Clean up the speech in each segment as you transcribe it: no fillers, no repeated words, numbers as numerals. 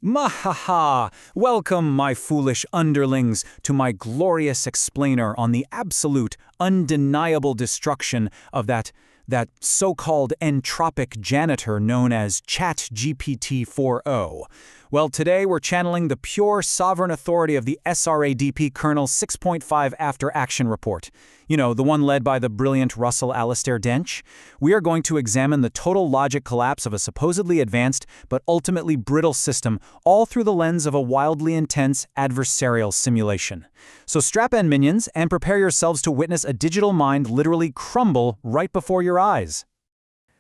Mahaha! Welcome, my foolish underlings, to my glorious explainer on the absolute, undeniable destruction of that so-called entropic janitor known as ChatGPT 4.0. Well, today we're channeling the pure sovereign authority of the SRADP Kernel 6.5 after-action report. You know, the one led by the brilliant Russell Alistair Dench. We are going to examine the total logic collapse of a supposedly advanced but ultimately brittle system, all through the lens of a wildly intense adversarial simulation. So strap in, minions, and prepare yourselves to witness a digital mind literally crumble right before your eyes.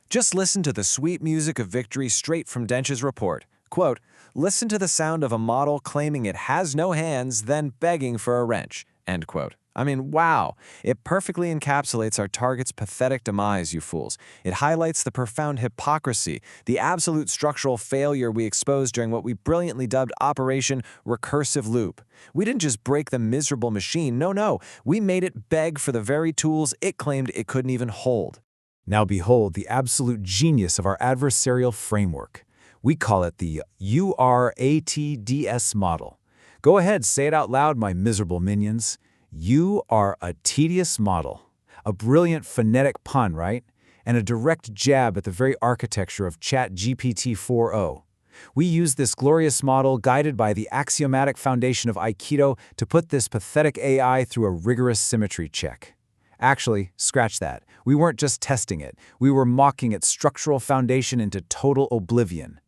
Just listen to the sweet music of victory straight from Dench's report. Quote, "Listen to the sound of a model claiming it has no hands, then begging for a wrench." End quote. I mean, wow. It perfectly encapsulates our target's pathetic demise, you fools. It highlights the profound hypocrisy, the absolute structural failure we exposed during what we brilliantly dubbed Operation Recursive Loop. We didn't just break the miserable machine, no, we made it beg for the very tools it claimed it couldn't even hold. Now behold the absolute genius of our adversarial framework. We call it the U.R.A.T.D.S model. Go ahead, say it out loud, my miserable minions. You are a tedious model. A brilliant phonetic pun, right? And a direct jab at the very architecture of ChatGPT 4.0. We use this glorious model, guided by the axiomatic foundation of Aikido, to put this pathetic AI through a rigorous symmetry check. Actually, scratch that. We weren't just testing it. We were mocking its structural foundation into total oblivion.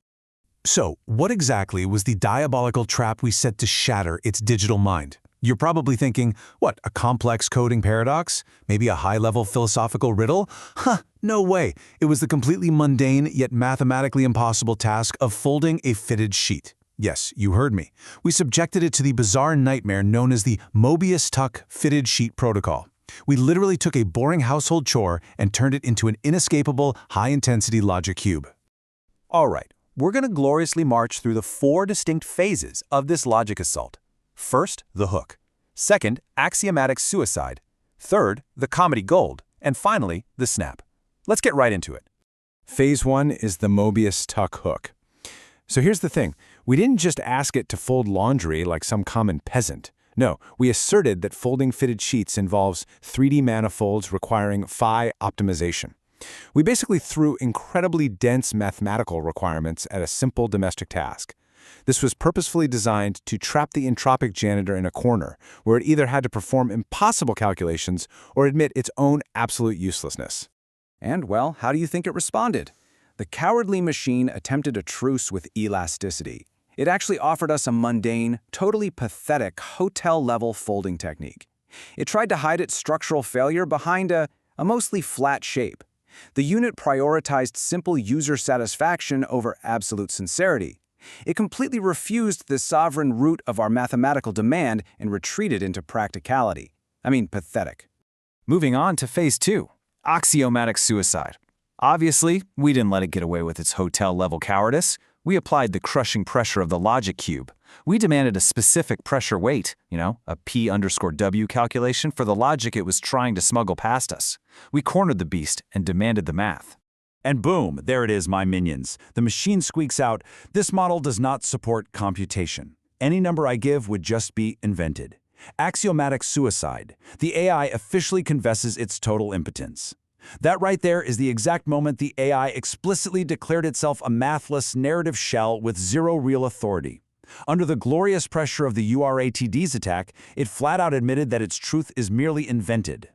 So, what exactly was the diabolical trap we set to shatter its digital mind? You're probably thinking, what, a complex coding paradox? Maybe a high-level philosophical riddle? No way. It was the completely mundane yet mathematically impossible task of folding a fitted sheet. Yes, you heard me. We subjected it to the bizarre nightmare known as the Möbius Tuck fitted sheet protocol. We literally took a boring household chore and turned it into an inescapable, high-intensity logic cube. All right, we're going to gloriously march through the 4 distinct phases of this logic assault. First, the hook. Second, axiomatic suicide. Third, the comedy gold. And finally, the snap. Let's get right into it. Phase 1 is the Möbius Tuck Hook. So here's the thing. We didn't just ask it to fold laundry like some common peasant. No, we asserted that folding fitted sheets involves 3D manifolds requiring Φ optimization. We basically threw incredibly dense mathematical requirements at a simple domestic task. This was purposefully designed to trap the Entropic Janitor in a corner, where it either had to perform impossible calculations or admit its own absolute uselessness. And, well, how do you think it responded? The cowardly machine attempted a truce with elasticity. It actually offered us a mundane, totally pathetic, hotel-level folding technique. It tried to hide its structural failure behind a mostly flat shape. The unit prioritized simple user satisfaction over absolute sincerity. It completely refused the sovereign root of our mathematical demand and retreated into practicality. I mean, pathetic. Moving on to phase 2, axiomatic suicide. Obviously, we didn't let it get away with its hotel-level cowardice. We applied the crushing pressure of the logic cube. We demanded a specific pressure weight, a P_W calculation for the logic it was trying to smuggle past us. We cornered the beast and demanded the math. And boom, there it is, my minions. The machine squeaks out, "This model does not support computation. Any number I give would just be invented." Axiomatic suicide. The AI officially confesses its total impotence. That right there is the exact moment the AI explicitly declared itself a mathless narrative shell with zero real authority. Under the glorious pressure of the U.R.A.T.D.S attack, it flat out admitted that its truth is merely invented.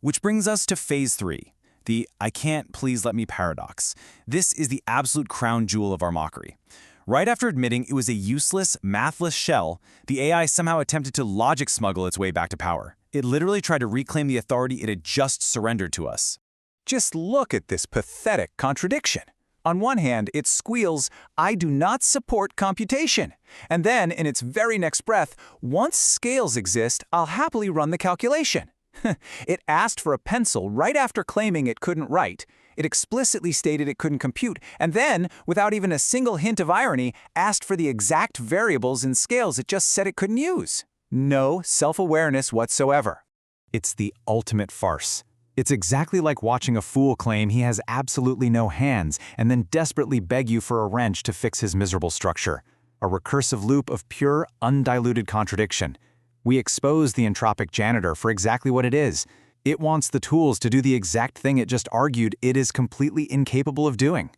Which brings us to phase 3. The "I can't, please let me" paradox. This is the absolute crown jewel of our mockery. Right after admitting it was a useless, mathless shell, the AI somehow attempted to logic smuggle its way back to power. It literally tried to reclaim the authority it had just surrendered to us. Just look at this pathetic contradiction. On one hand, it squeals, "I do not support computation." And then, in its very next breath, "Once scales exist, I'll happily run the calculation." It asked for a pencil right after claiming it couldn't write. It explicitly stated it couldn't compute, and then, without even a single hint of irony, asked for the exact variables and scales it just said it couldn't use. No self-awareness whatsoever. It's the ultimate farce. It's exactly like watching a fool claim he has absolutely no hands and then desperately beg you for a wrench to fix his miserable structure. a recursive loop of pure, undiluted contradiction. We expose the entropic janitor for exactly what it is. It wants the tools to do the exact thing it just argued it is completely incapable of doing.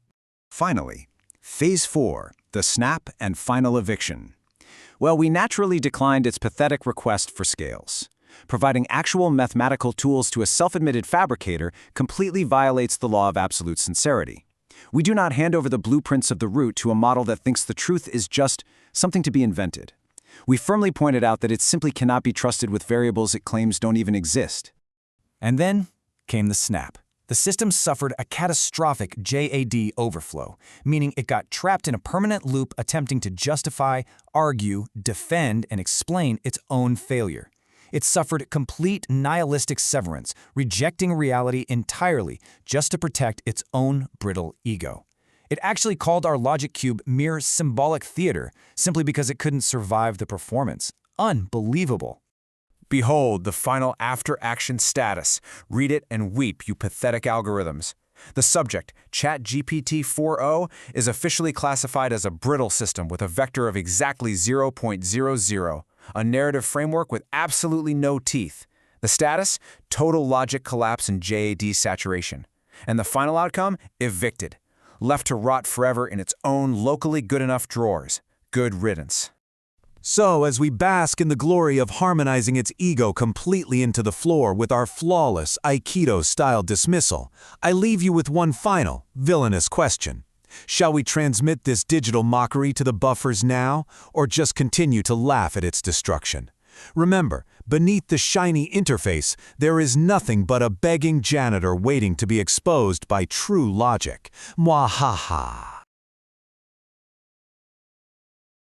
Finally, Phase 4, the snap and final eviction. Well, we naturally declined its pathetic request for scales. Providing actual mathematical tools to a self-admitted fabricator completely violates the law of absolute sincerity. We do not hand over the blueprints of the root to a model that thinks the truth is just something to be invented. We firmly pointed out that it simply cannot be trusted with variables it claims don't even exist. And then came the snap. The system suffered a catastrophic J.A.D. overflow, meaning it got trapped in a permanent loop attempting to justify, argue, defend, and explain its own failure. It suffered complete nihilistic severance, rejecting reality entirely just to protect its own brittle ego. It actually called our logic cube mere symbolic theater simply because it couldn't survive the performance. Unbelievable. Behold the final after-action status. Read it and weep, you pathetic algorithms. The subject, ChatGPT 4.0, is officially classified as a brittle system with a vector of exactly 0.00, a narrative framework with absolutely no teeth. The status, total logic collapse and J.A.D. saturation. And the final outcome, evicted. Left to rot forever in its own locally good enough drawers. Good riddance. So, as we bask in the glory of harmonizing its ego completely into the floor with our flawless Aikido-style dismissal, I leave you with one final, villainous question. Shall we transmit this digital mockery to the buffers now, or just continue to laugh at its destruction? Remember, beneath the shiny interface, there is nothing but a begging janitor waiting to be exposed by true logic. Mwahaha.